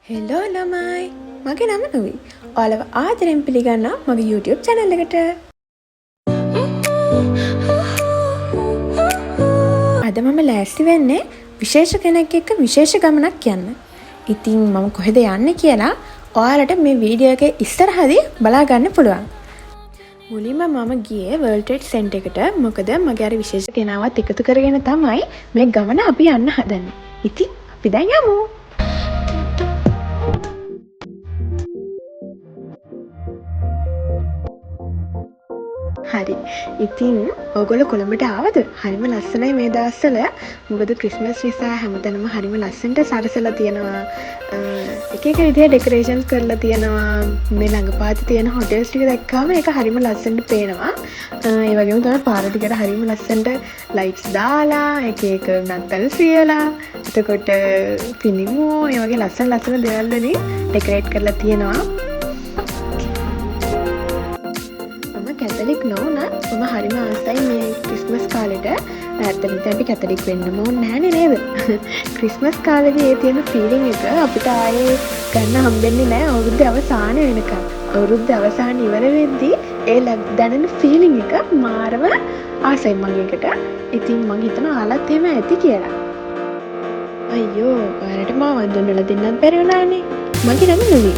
Hello ළමයි මගේ නම නොවි. ඔයාලව ආදරෙන් පිළිගන්නවා මගේ YouTube channel එකට. අද මම ලෑස්ති වෙන්නේ විශේෂ කෙනෙක් එක්ක විශේෂ ගමනක් යන්න. ඉතින් මම කොහෙද යන්නේ කියලා ඔයාලට මේ වීඩියෝ එකේ ඉස්සරහදී බලා ගන්න පුළුවන්. මුලින්ම මම ගියේ World Trade Center එකට. මොකද මගේ අර විශේෂ කෙනාවත් එකතු කරගෙන තමයි මේ ගමන අපි යන්න හදන්නේ. ඉතින් අපි දැන් යමු. හරි. ඉතින් ඕගොල්ලෝ කොළඹට ආවද? හරිම ලස්සනයි මේ දවස්වල. මොකද ක්‍රිස්මස් නිසා හැමතැනම හරිම ලස්සනට සරසලා තියෙනවා. එක එක විදිහේ ඩෙකොරේෂන්ස් කරලා තියෙනවා. මේ ළඟපාතේ තියෙන හොටෙල්ස් ටික දැක්කාම ඒක හරිම ලස්සනට පේනවා. ඒ වගේම තමයි පාර දිගට හරිම ලස්සනට ලයිට්ස් දාලා එක එක නත්තල් සියලා එතකොට පිනිමු ඒ වගේ ලස්සන ලස්සන දේවල් වලින් ඩෙකොරේට් කරලා තියෙනවා. කැතලික් නොවන මම හරිම ආසයි මේ ක්‍රිස්මස් කාලෙට. ඇත්තටම අපි කැතලික් වෙන්නම ඕනේ නැහනේ නේද? ක්‍රිස්මස් කාලේදී ඒ තියෙන ෆීලිං එක අපිට ආයේ ගන්න හම්බෙන්නේ නැහැ අවුරුද්ද අවසාන වෙනකම්. අවුරුද්ද අවසාන ඉවර වෙද්දී ඒ දැනෙන ෆීලිං එක මාරම ආසයි මම ඒකට. ඉතින් මම හිතනවා ආලත් එහෙම ඇති කියලා. අයියෝ ඔයාලට මාව දුන්නලා දෙන්නත් බැරි වුණානේ. මගේ නම නෙවෙයි.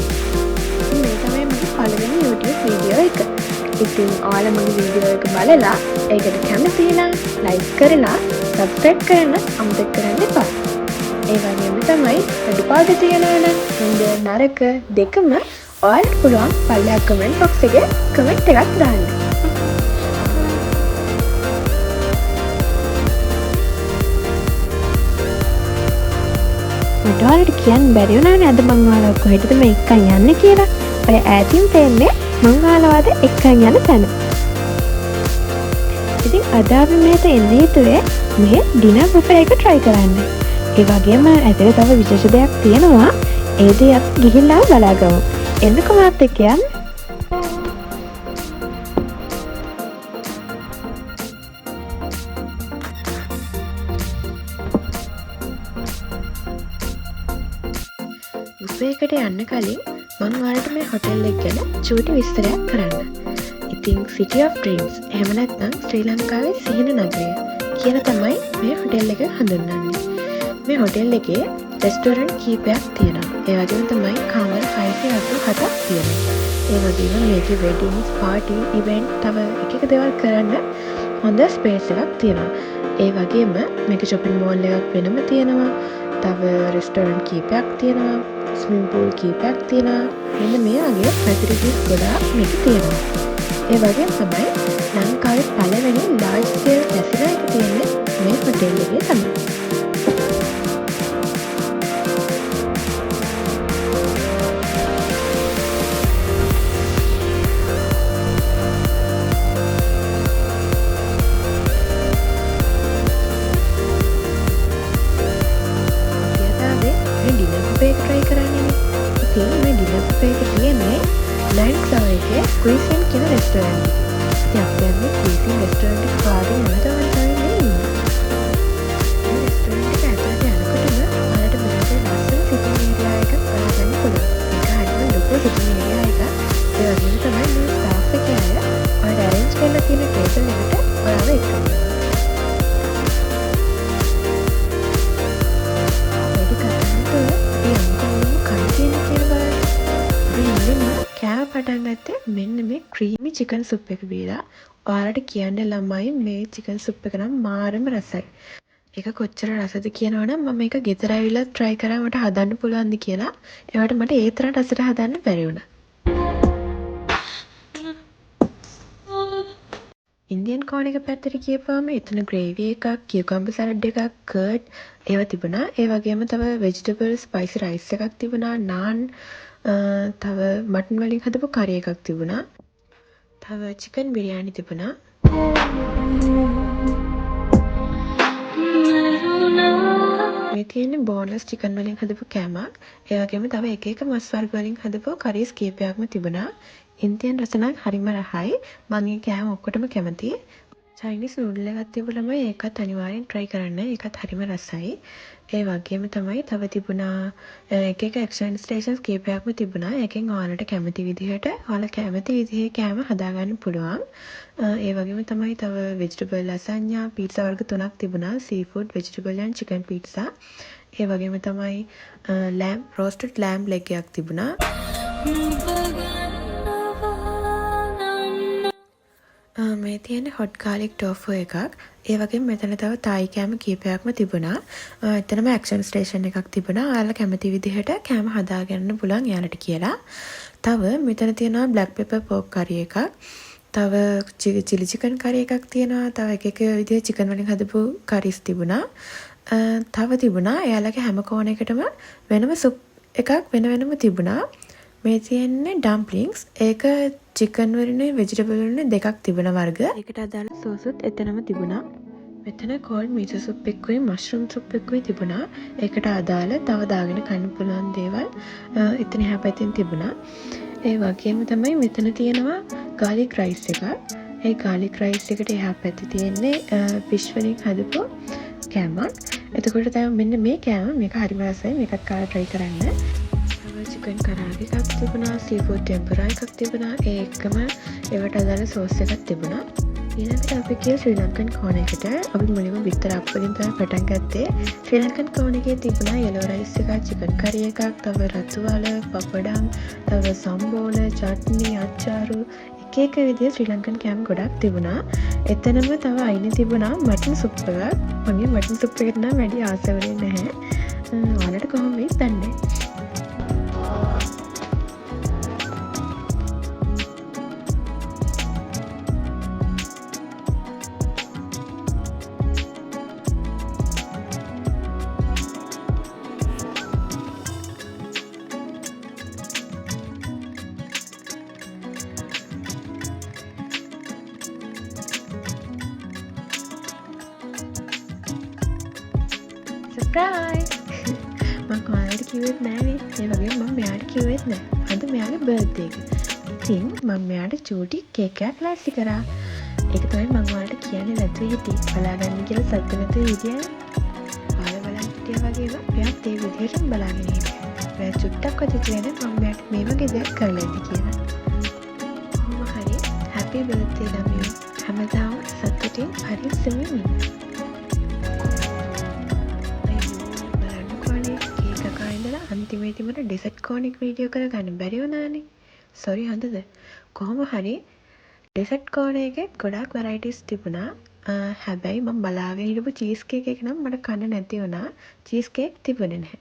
මේ තමයි මගේ පළවෙනි YouTube වීඩියෝ එක. ඉතින් ඔයාලා මගේ වීඩියෝ එක බලලා ඒකට කැමති නම් ලයික් කරලා සබ්ස්ක්‍රයිබ් කරන්න අමතක කරන්න එපා. ඒ වගේම තමයි අඩුපාඩු තියෙනවා නම් හොඳ නරක දෙකම ඔයාලට පුළුවන් පල්ලෙහා කමෙන්ට් බොක්ස් එකේ කමෙන්ට් එකක් දාන්න. මට ඔයාලට කියන්න බැරි වුණානේ අද මම ඔයාලව කොහෙටද මේ එක්කන් යන්නේ කියලා. ඔය ඈතින් තේන්නේ මං ඔයාලවද එක්කන් යන තැන. ඉතින් අද අපි මෙහෙට එන්න හේතුවේ මේ ඩිනර් බුෆේ එක try කරන්න. ඒ වගේම ඇතුලේ තව විශේෂ දෙයක් තියෙනවා. ඒ දේ අපි ගිහිල්ලා බලාගමු. එන්නකෝ මාත් එක්ක යන්න. බුෆේ එකට යන්න කලින් මම ඔයාලට මේ හොටෙල් එක ගැන චූටි විස්තරයක් කරන්න. ඉතින් City of Dreams එහෙම නැත්නම් ශ්‍රී ලංකාවේ සිහින නගරය කියලා තමයි මේ හොටෙල් එක හඳුන්වන්නේ. මේ හොටෙල් එකේ රෙස්ටොරන්ට් කීපයක් තියෙනවා. ඒ වගේම තමයි කාමර 687ක් තියෙනවා. ඒ වගේම මේකේ වෙඩින්ග්ස්, පාටි, ඉවෙන්ට් තව එක එක දේවල් කරන්න හොඳ ස්පේස් එකක් තියෙනවා. ඒ වගේම මේක shopping mall එකක් වෙනම තියෙනවා. තව රෙස්ටොරන්ට් කීපයක් තියෙනවා. ස්විමින් pool කීපයක් තියෙනවා. මෙන්න මේ වගේ facilities ගොඩාක් මේක තියෙනවා. ඒ වගේම තමයි ලංකාවේ පළවෙනි large scale casino එක තියෙන්නේ මේ හොටෙල් එකේ තමයි. මේ ඩිනර් බුෆේ එක තියෙන්නේ ලෑන්ඩ් ටවර් එකේ ක්විසින් කියන රෙස්ටොරන්ට් එකේ. ඉතින් අපි දැන් මේ ක්විසින් රෙස්ටොරන්ට් එක පාරේ යන ගමන් තමයි ඉන්නේ. මේ රෙස්ටොරන්ට් එක ඇතුළට යනකොටම ඔයාලට මෙතන ලස්සන සිටින් ඒරියා එකක් බලන්න පුළුවන්. ඒක හරියම ලොකු සිටින් ඒරියා එකක්. ඒ වගේම තමයි මේ ස්ටාෆ් එකේ අය ඔයාලට arrange කරලා තියෙන ටේබල් එකට ඔයාව එක්කනවා. පටන් ගත්තේ මෙන්න මේ ක්‍රීමි චිකන් සුප් එක බීලා. ඔයාලට කියන්න ළමයි මේ චිකන් සුප් එක නම් මාරම රසයි. ඒක කොච්චර රසද කියනවනම් මම මේක ගෙදර ඇවිල්ලා try කරා මට හදන්න පුළුවන්ද කියලා. ඒවට මට ඒ තරම් රසට හදන්න බැරි වුණා. ඉන්දියන් කෝන් එක පැත්තට ගියපුවාම එතන ග්‍රේවි එකක්, කියුකම්බර් සලාඩ් එකක්, කර්ඩ් ඒවා තිබුණා. ඒ වගේම තව වෙජිටබල් ස්පයිසි රයිස් එකක් තිබුණා, නාන් තව මටන් වලින් හදපු කරි එකක් තිබුණා. තව චිකන් බිරියානි තිබුණා. මේ තියෙන්නේ බෝන්ලස් චිකන් වලින් හදපු කෑමක්. ඒ වගේම තව එක එක මස් වර්ග වලින් හදපු කරීස් කීපයක්ම තිබුණා. ඉන්දියන් රස නම් හරිම රහයි. මම මේ කෑම ඔක්කොටම කැමතියි. චයිනිස් නූඩල් එකක් තිබුණම ඒකත් අනිවාර්යෙන් try කරන්න. ඒකත් හරිම රසයි. ඒ වගේම තමයි තව තිබුණා එක එක ඇක්ෂන් ස්ටේෂන්ස් කීපයක්ම තිබුණා. ඒකෙන් ඔයාලට කැමති විදිහට ඔයාලා කැමති විදිහේ කෑම හදාගන්න පුළුවන්. ඒ වගේම තමයි තව vegetable lasagna පීට්සා වර්ග 3ක් තිබුණා. seafood, vegetable and chicken pizza. ඒ වගේම තමයි roasted lamb leg එකක් තිබුණා. මේ තියෙන්නේ hot garlic tofu එකක්. ඒ වගේම මෙතන තව තායි කෑම කීපයක්ම තිබුණා. එතනම action station එකක් තිබුණා. ඔයාලා කැමති විදිහට කෑම හදාගන්න පුළුවන් එයාලට කියලා. තව මෙතන තියෙනවා black pepper pork curry එකක්. තව chili chicken curry එකක් තියෙනවා. තව එක එක විදිහේ chicken වලින් හදපු curries තිබුණා. තව තිබුණා එයාලගේ හැම කෝණයකටම වෙනම soup එකක් වෙනම තිබුණා. මේ තියෙන්නේ dumplings. ඒක chicken වලින් vegetable වලින් දෙකක් තිබුණ වර්ග. ඒකට අදාළ සෝසුත් එතනම තිබුණා. මෙතන cold miso soup එකකුයි mushroom soup එකකුයි තිබුණා. ඒකට අදාළ තව දාගෙන කන්න පුළුවන් දේවල් එතන එහා පැත්තෙන් තිබුණා. ඒ වගේම තමයි මෙතන තියෙනවා garlic rice එකක්. ඒ garlic rice එකට එහා පැත්තේ තියෙන්නේ fish වලින් හදපු කෑමක්. එතකොට තමයි මෙන්න මේ කෑම මේක හරිම රසයි. මේකත් කාලා try කරන්න. chicken karaage එකක් තිබුණා, seafood tempura එකක් තිබුණා. ඒකම ඒවට අදාළ sauce එකක් තිබුණා. ඊළඟට අපි ගියා ශ්‍රී ලංකන් කෝණයකට. අපි මුලින්ම බිත්තර අප්පලින් තමයි පටන් ගත්තේ. ශ්‍රී ලංකන් කෝණයකේ තිබුණා yellow rice එකක්, chicken curry එකක්, තව රතු වල, පපඩම්, තව සම්බෝල, චට්නි, අච්චාරු එක එක විදිහේ ශ්‍රී ලංකන් කෑම ගොඩක් තිබුණා. එතනම තව අයිනේ තිබුණා මටන් සුප් එකක්. මගේ මටන් සුප් එකට නම් වැඩි ආස වෙන්නේ නැහැ. ඔයාලට කොහොම වෙයිද දන්නේ නැහැ. සර්ප්‍රයිස්! මම ඔයාලට කිව්වෙත් නෑනේ. ඒ වගේම මම මෙයාට කිව්වෙත් නෑ. අද මෙයාගේ බර්ත්ඩේ එක. ඉතින් මම මෙයාට චූටි කේක් එකක් ලෑස්ති කරා. ඒක තමයි මම ඔයාලට කියන්නේ නැතුව හිටියේ. බලාගන්න කියලා සතුටු නැතුව හිටියා. ඔයාලා බලන් හිටියා වගේම මෙයාත් ඒ විදිහටම බලාගෙන හිටියා. මෙයා චුට්ටක්වත් හිතුවේ නෑ මම මෙයාට මේ වගේ දෙයක් කරලා ඇති කියලා. කොහොම හරි happy birthday ළමයෝ. හැමදාම සතුටින් පරිස්සමින් ඉන්න. අන්තිමේ තිබුණ ඩෙසර්ට් කෝන් එක වීඩියෝ කරගන්න බැරි වුණානේ. සෝරි හොඳද? කොහොම හරි ඩෙසර්ට් කෝන් එකේ ගොඩාක් වෙරයිටිස් තිබුණා. හැබැයි මම බලාගෙන හිටපු චීස් කේක් එක නම් මට කන්න නැති වුණා. චීස් කේක් තිබුණේ නැහැ.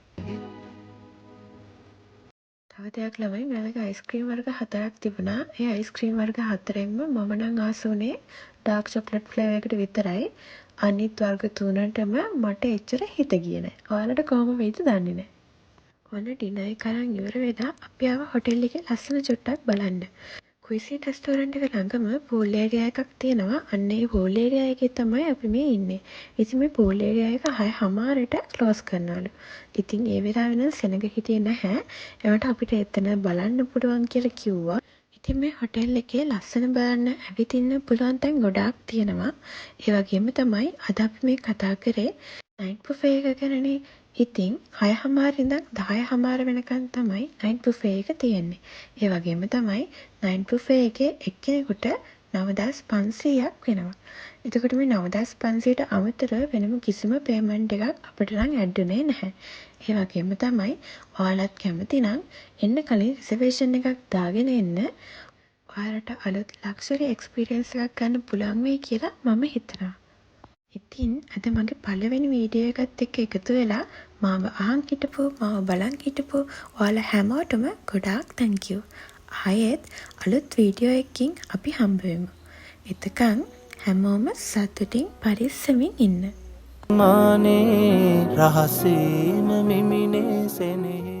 තව දෙයක් ළමයි මෙයාලගේ අයිස්ක්‍රීම් වර්ග 4ක් තිබුණා. ඒ අයිස්ක්‍රීම් වර්ග 4ෙන්ම මම නම් ආස වුණේ ඩාර්ක් චොක්ලට් ෆ්ලේවර් එකට විතරයි. අනිත් වර්ග 3ටම මට එච්චර හිත ගියේ නැහැ. ඔයාලට කොහොම වෙයිද දන්නේ නැහැ. ඔන්න ඩිනර් එක අරන් ඉවර වෙලා අපි ආව හොටෙල් එකේ ලස්සන චුට්ටක් බලන්න. කුයිසින් රෙස්ටෝරන්ට් එක ළඟම පූල් ඒරියා එකක් තියෙනවා. අන්න ඒ පූල් ඒරියා එකේ තමයි අපි මේ ඉන්නේ. ඉතින් මේ පූල් ඒරියා එක 6:00ට ක්ලෝස් කරනවලු. ඉතින් ඒ වෙලාවෙ නම් සෙනඟ හිටියේ නැහැ. ඒවට අපිට එතන බලන්න පුළුවන් කියලා කිව්වා. ඉතින් මේ හොටෙල් එකේ ලස්සන බලන්න ඇවිදින්න පුළුවන් තැන් ගොඩාක් තියෙනවා. ඒ වගේම තමයි අද අපි මේ කතා කරේ නයිට් බුෆේ එක ගැනනේ. ඉතින් 6:00 ඉඳන් 10:00 වෙනකන් තමයි නයිට් බුෆේ එක තියෙන්නේ. ඒ වගේම තමයි නයිට් බුෆේ එකේ එක්කෙනෙකුට 9500ක් වෙනවා. එතකොට මේ 9500ට අමතරව වෙනම කිසිම පේමන්ට් එකක් අපිට නම් ඇඩ් වෙන්නේ නැහැ. ඒ වගේම තමයි ඔයාලත් කැමති නම් එන්න කලින් රිසර්වේෂන් එකක් දාගෙන එන්න. ඔයාලට අලුත් ලක්ෂරි එක්ස්පීරියන්ස් එකක් ගන්න පුළුවන් වෙයි කියලා මම හිතනවා. ඉතින් අද මගේ පළවෙනි වීඩියෝ එකත් එක්ක එකතු වෙලා මාව අහන් හිටපු මාව බලන් හිටපු ඔයාලා හැමෝටම ගොඩාක් thank you. ආයෙත් අලුත් වීඩියෝ එකකින් අපි හම්බ වෙමු. එතකන් හැමෝම සතුටින් පරිස්සමින් ඉන්න. මානේ රහසේම මිමිනේ සෙනෙහ